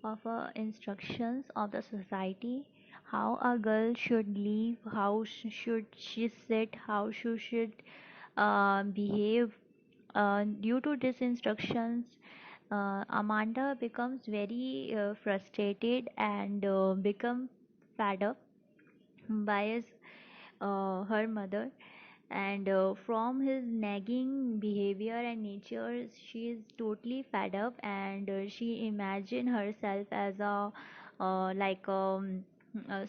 of instructions of the society, how a girl should live, how should she sit, how she should behave. Due to these instructions, Amanda becomes very frustrated and become fed up by her mother, and from his nagging behavior and nature she is totally fed up, and she imagine herself as a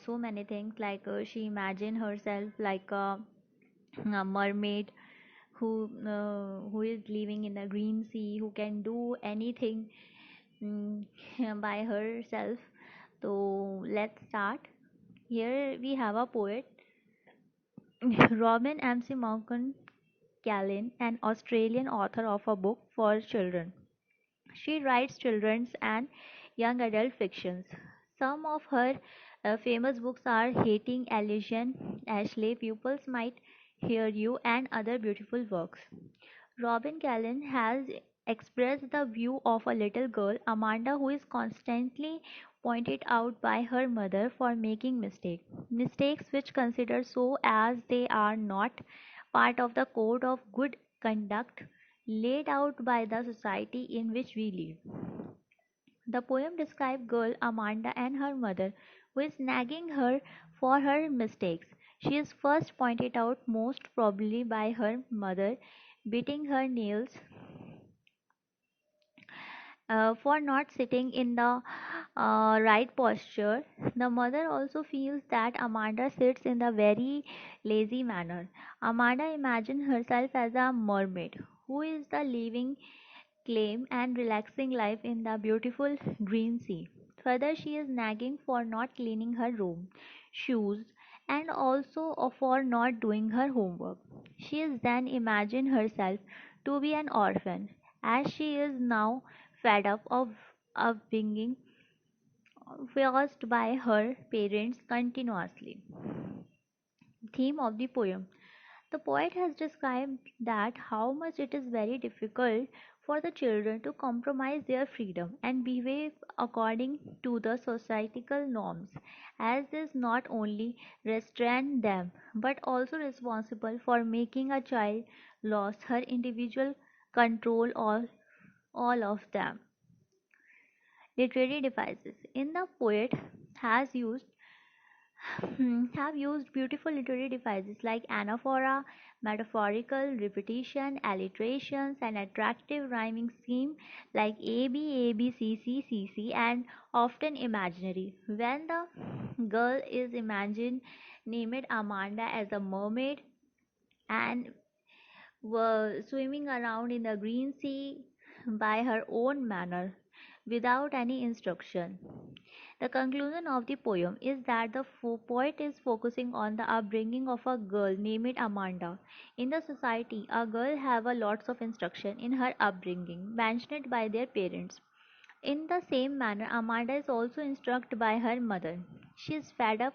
so many things, like she imagine herself like a mermaid who is living in the green sea, who can do anything mm, by herself. So let's start. Here we have a poet, Robin MC Morgan Callan, an Australian author of a book for children. She writes children's and young adult fictions. Some of her famous books are Hating Elysian, Ashley, Pupils Might Hear You, and other beautiful works. Robin Callan has expressed the view of a little girl, Amanda, who is constantly pointed out by her mother for making mistakes. Mistakes which consider so as they are not part of the code of good conduct laid out by the society in which we live. The poem describes girl Amanda and her mother, who is nagging her for her mistakes. She is first pointed out most probably by her mother, beating her nails for not sitting in the right posture. The mother also feels that Amanda sits in the very lazy manner. Amanda imagines herself as a mermaid who is the living claim and relaxing life in the beautiful green sea. Further, she is nagging for not cleaning her room, shoes, and also for not doing her homework. She is then imagine herself to be an orphan, as she is now fed up of being forced by her parents continuously. Theme of the poem. The poet has described that how much it is very difficult for the children to compromise their freedom and behave according to the societal norms, as this not only restrain them but also responsible for making a child lose her individual control all of them. Literary devices. In the poet has used have used beautiful literary devices like anaphora, metaphorical repetition, alliterations, and attractive rhyming scheme like AB, AB, CC, CC, and often imaginary. When the girl is imagined, named Amanda as a mermaid and were swimming around in the green sea by her own manner without any instruction. The conclusion of the poem is that the poet is focusing on the upbringing of a girl named Amanda. In the society, a girl have a lots of instruction in her upbringing mentioned by their parents. In the same manner, Amanda is also instructed by her mother. She is fed up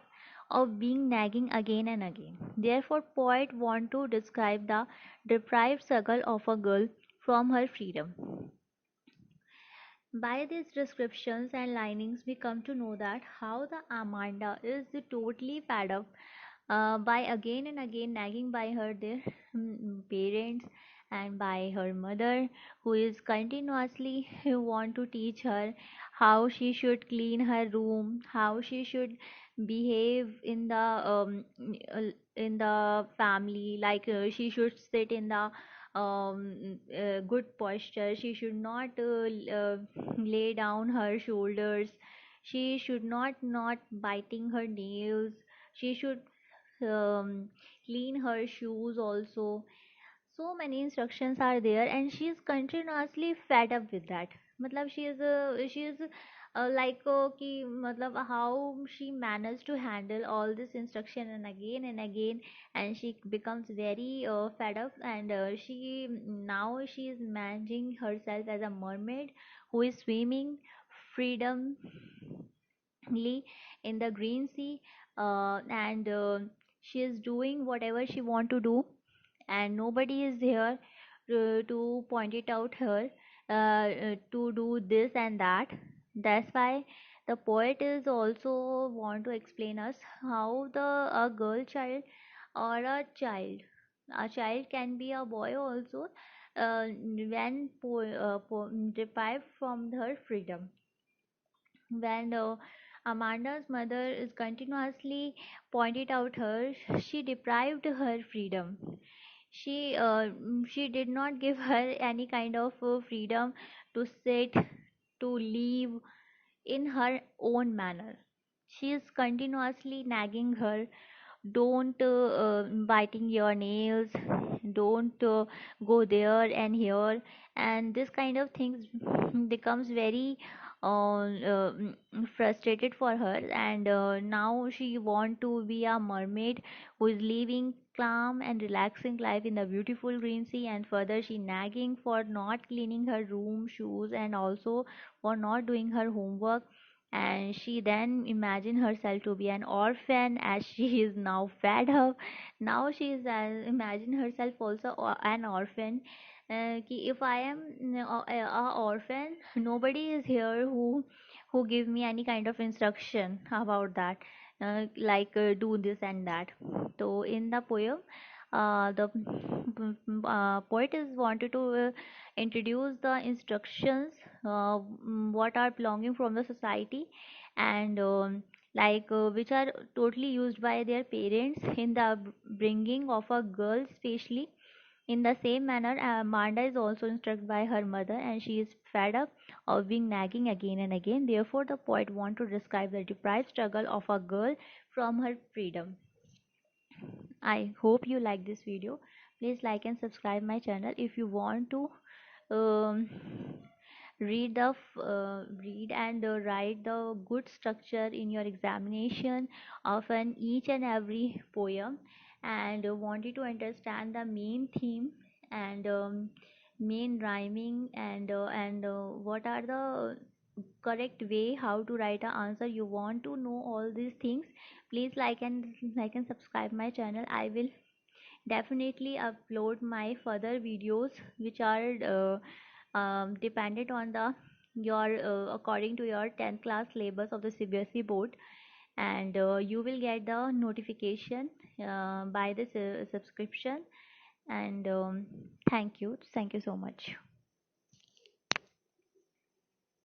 of being nagging again and again. Therefore, poet want to describe the deprived struggle of a girl from her freedom. By these descriptions and linings, we come to know that how the Amanda is totally fed up by again and again nagging by her their parents and by her mother, who is continuously want to teach her how she should clean her room, how she should behave in the family, like she should sit in the good posture. She should not lay down her shoulders. She should not biting her nails. She should clean her shoes also. So many instructions are there, and she is continuously fed up with that. मतलब she is like कि मतलब how she managed to handle all this instruction and again, and she becomes very fed up, and she is managing herself as a mermaid who is swimming freedomly in the green sea, and she is doing whatever she want to do, and nobody is here to point it out her to do this and that. That's why the poet is also want to explain us how the a girl child or a child can be a boy also, when deprived from her freedom. When Amanda's mother is continuously pointed out her, she deprived her freedom. She did not give her any kind of freedom to sit, to live in her own manner. She is continuously nagging her, don't biting your nails, don't go there and here, and this kind of things becomes very frustrated for her. And now she want to be a mermaid who is living calm and relaxing life in the beautiful green sea. And further, she nagging for not cleaning her room shoes and also for not doing her homework. And she then imagined herself to be an orphan, as she is now fed up. Now she is imagine herself also an orphan. Ki if I am a orphan, nobody is here who give me any kind of instruction about that, like do this and that. So in the poem, the poet is wanted to introduce the instructions, what are belonging from the society, and which are totally used by their parents in the bringing of a girl, especially. In the same manner, Amanda is also instructed by her mother, and she is fed up of being nagging again and again. Therefore, the poet wants to describe the deprived struggle of a girl from her freedom. I hope you like this video. Please like and subscribe my channel. If you want to um, read and write the good structure in your examination of an each and every poem, and wanted to understand the main theme and main rhyming and what are the correct way how to write an answer, you want to know all these things, please like and subscribe my channel. I will definitely upload my further videos which are dependent on the your according to your 10th class syllabus of the CBSE board. And you will get the notification by this subscription. And thank you so much.